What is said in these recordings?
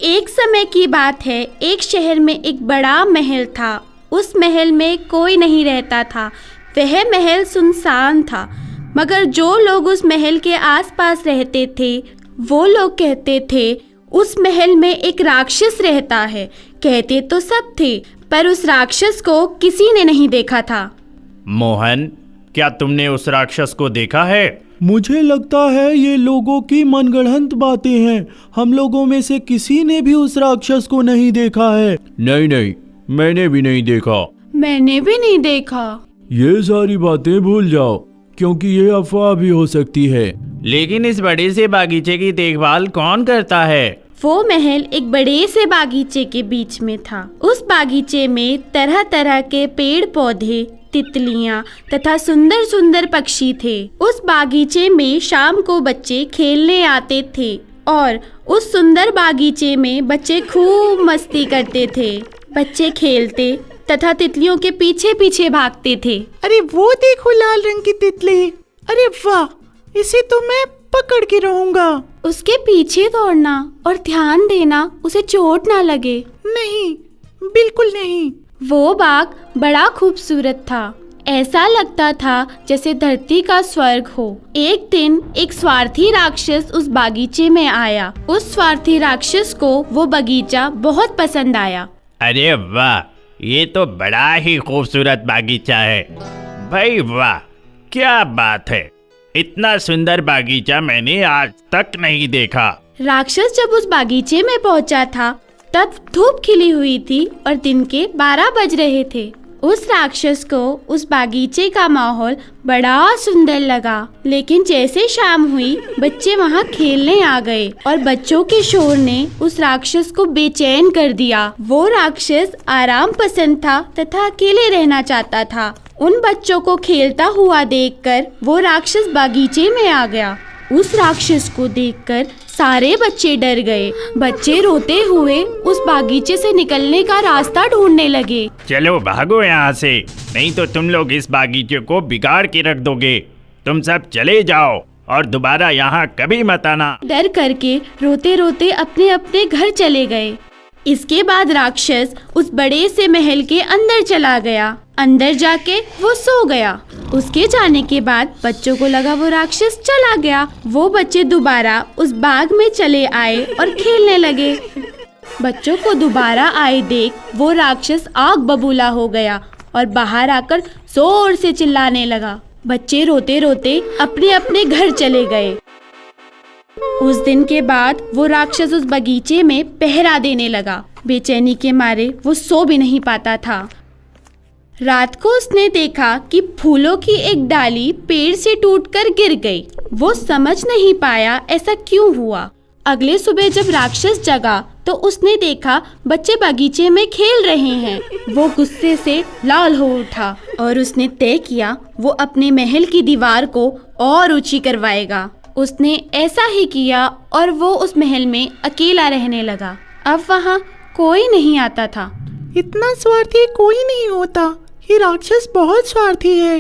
एक समय की बात है, एक शहर में एक बड़ा महल था। उस महल में कोई नहीं रहता था। वह महल सुनसान था, मगर जो लोग उस महल के आसपास रहते थे वो लोग कहते थे उस महल में एक राक्षस रहता है। कहते तो सब थे, पर उस राक्षस को किसी ने नहीं देखा था। मोहन, क्या तुमने उस राक्षस को देखा है? मुझे लगता है ये लोगों की मनगढ़ंत बातें हैं। हम लोगों में से किसी ने भी उस राक्षस को नहीं देखा है। नहीं नहीं, मैंने भी नहीं देखा। मैंने भी नहीं देखा। ये सारी बातें भूल जाओ, क्योंकि ये अफवाह भी हो सकती है। लेकिन इस बड़े से बागीचे की देखभाल कौन करता है? वो महल एक बड़े से बागीचे के बीच में था। उस बागीचे में तरह तरह के पेड़ पौधे, तितलियां तथा सुंदर सुंदर पक्षी थे। उस बागीचे में शाम को बच्चे खेलने आते थे और उस सुंदर बागीचे में बच्चे खूब मस्ती करते थे। बच्चे खेलते तथा तितलियों के पीछे पीछे भागते थे। अरे वो देखो, लाल रंग की तितली। अरे वाह, इसे तो मैं पकड़ के रहूंगा। उसके पीछे दौड़ना और ध्यान देना उसे चोट ना लगे। नहीं, बिल्कुल नहीं। वो बाग बड़ा खूबसूरत था। ऐसा लगता था जैसे धरती का स्वर्ग हो। एक दिन एक स्वार्थी राक्षस उस बागीचे में आया। उस स्वार्थी राक्षस को वो बगीचा बहुत पसंद आया। अरे वाह, ये तो बड़ा ही खूबसूरत बागीचा है। भाई वाह, क्या बात है! इतना सुंदर बागीचा मैंने आज तक नहीं देखा। राक्षस जब उस बागीचे में पहुंचा था तब धूप खिली हुई थी और दिन के 12 बज रहे थे। उस राक्षस को उस बागीचे का माहौल बड़ा सुंदर लगा। लेकिन जैसे शाम हुई, बच्चे वहाँ खेलने आ गए और बच्चों के शोर ने उस राक्षस को बेचैन कर दिया। वो राक्षस आराम पसंद था तथा अकेले रहना चाहता था। उन बच्चों को खेलता हुआ देखकर वो राक्षस बागीचे में आ गया। उस राक्षस को देखकर सारे बच्चे डर गए। बच्चे रोते हुए उस बागीचे से निकलने का रास्ता ढूंढने लगे। चलो भागो यहाँ से, नहीं तो तुम लोग इस बागीचे को बिगाड़ के रख दोगे। तुम सब चले जाओ और दोबारा यहाँ कभी मत आना। डर करके रोते रोते अपने अपने घर चले गए। इसके बाद राक्षस उस बड़े से महल के अंदर चला गया। अंदर जाके वो सो गया। उसके जाने के बाद बच्चों को लगा वो राक्षस चला गया। वो बच्चे दोबारा उस बाग में चले आए और खेलने लगे। बच्चों को दोबारा आए देख वो राक्षस आग बबूला हो गया और बाहर आकर जोर से चिल्लाने लगा। बच्चे रोते रोते अपने अपने घर चले गए। उस दिन के बाद वो राक्षस उस बगीचे में पहरा देने लगा। बेचैनी के मारे वो सो भी नहीं पाता था। रात को उसने देखा कि फूलों की एक डाली पेड़ से टूटकर गिर गई। वो समझ नहीं पाया ऐसा क्यों हुआ। अगले सुबह जब राक्षस जगा तो उसने देखा बच्चे बगीचे में खेल रहे हैं। वो गुस्से से लाल हो उठा और उसने तय किया वो अपने महल की दीवार को और ऊंची करवाएगा। उसने ऐसा ही किया और वो उस महल में अकेला रहने लगा। अब वहाँ कोई नहीं आता था। इतना स्वार्थी कोई नहीं होता। ये राक्षस बहुत स्वार्थी है।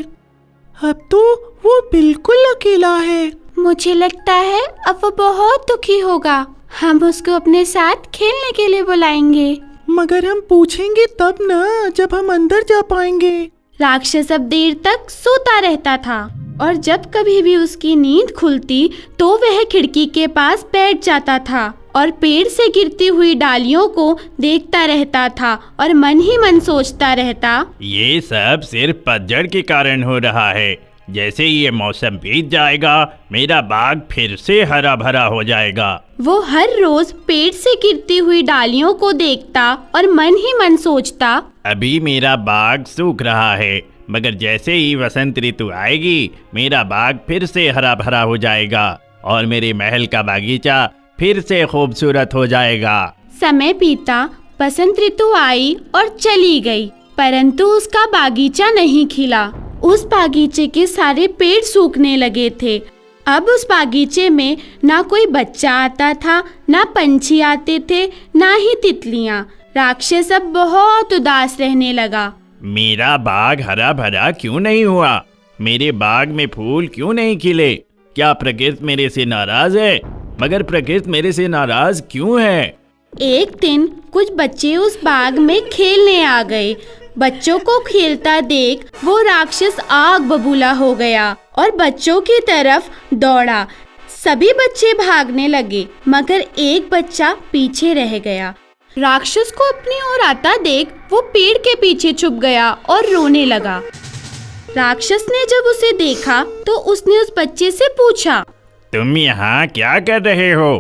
अब तो वो बिल्कुल अकेला है। मुझे लगता है अब वो बहुत दुखी होगा। हम उसको अपने साथ खेलने के लिए बुलाएंगे। मगर हम पूछेंगे तब ना, जब हम अंदर जा पाएंगे। राक्षस अब देर तक सोता रहता था और जब कभी भी उसकी नींद खुलती तो वह खिड़की के पास बैठ जाता था और पेड़ से गिरती हुई डालियों को देखता रहता था और मन ही मन सोचता रहता, ये सब सिर्फ पतझड़ के कारण हो रहा है। जैसे ये मौसम बीत जाएगा, मेरा बाग फिर से हरा भरा हो जाएगा। वो हर रोज पेड़ से गिरती हुई डालियों को देखता और मन ही मन सोचता, अभी मेरा बाग सूख रहा है, मगर जैसे ही वसंत ऋतु आएगी, मेरा बाग फिर से हरा भरा हो जाएगा और मेरे महल का बागीचा फिर से खूबसूरत हो जाएगा। समय बीता, बसंत ऋतु आई और चली गई, परंतु उसका बागीचा नहीं खिला। उस बागीचे के सारे पेड़ सूखने लगे थे। अब उस बागीचे में ना कोई बच्चा आता था, ना पंछी आते थे, ना ही तितलियां। राक्षस अब बहुत उदास रहने लगा। मेरा बाग हरा भरा क्यों नहीं हुआ? मेरे बाग में फूल क्यों नहीं खिले? क्या प्रकृति मेरे से नाराज है? मगर प्रकृति मेरे से नाराज क्यों है? एक दिन कुछ बच्चे उस बाग में खेलने आ गए। बच्चों को खेलता देख वो राक्षस आग बबूला हो गया और बच्चों की तरफ दौड़ा। सभी बच्चे भागने लगे मगर एक बच्चा पीछे रह गया। राक्षस को अपनी ओर आता देख वो पेड़ के पीछे छुप गया और रोने लगा। राक्षस ने जब उसे देखा तो उसने उस बच्चे से पूछा, तुम यहाँ क्या कर रहे हो?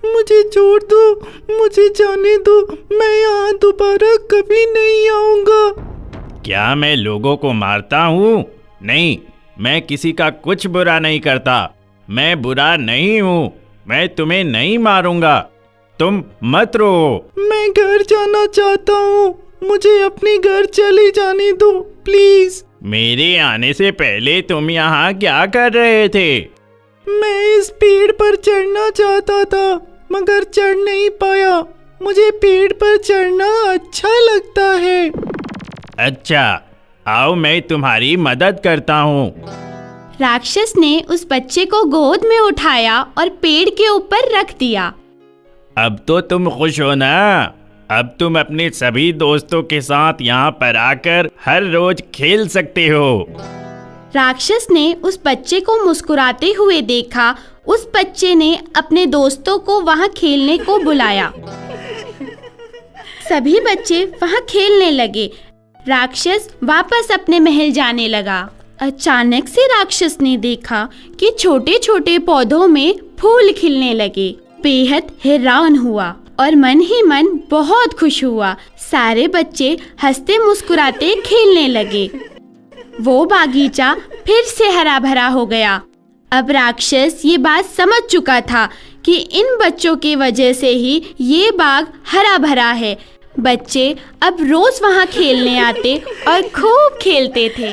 मुझे छोड़ दो, मुझे जाने दो, मैं यहाँ दोबारा कभी नहीं आऊँगा। क्या मैं लोगों को मारता हूँ? नहीं, मैं किसी का कुछ बुरा नहीं करता। मैं बुरा नहीं हूँ। मैं तुम्हें नहीं मारूंगा। तुम मत रो। मैं घर जाना चाहता हूँ, मुझे अपने घर चले जाने दो प्लीज। मेरे आने से पहले तुम यहाँ क्या कर रहे थे? मैं इस पेड़ पर चढ़ना चाहता था मगर चढ़ नहीं पाया। मुझे पेड़ पर चढ़ना अच्छा लगता है। अच्छा, आओ मैं तुम्हारी मदद करता हूँ। राक्षस ने उस बच्चे को गोद में उठाया और पेड़ के ऊपर रख दिया। अब तो तुम खुश हो ना? अब तुम अपने सभी दोस्तों के साथ यहाँ पर आकर हर रोज खेल सकते हो। राक्षस ने उस बच्चे को मुस्कुराते हुए देखा। उस बच्चे ने अपने दोस्तों को वहाँ खेलने को बुलाया। सभी बच्चे वहाँ खेलने लगे। राक्षस वापस अपने महल जाने लगा। अचानक से राक्षस ने देखा कि छोटे छोटे पौधों में फूल खिलने लगे। बेहद हैरान हुआ और मन ही मन बहुत खुश हुआ। सारे बच्चे हंसते मुस्कुराते खेलने लगे। वो बागीचा फिर से हरा भरा हो गया। अब राक्षस ये बात समझ चुका था कि इन बच्चों की वजह से ही ये बाग हरा भरा है। बच्चे अब रोज वहाँ खेलने आते और खूब खेलते थे।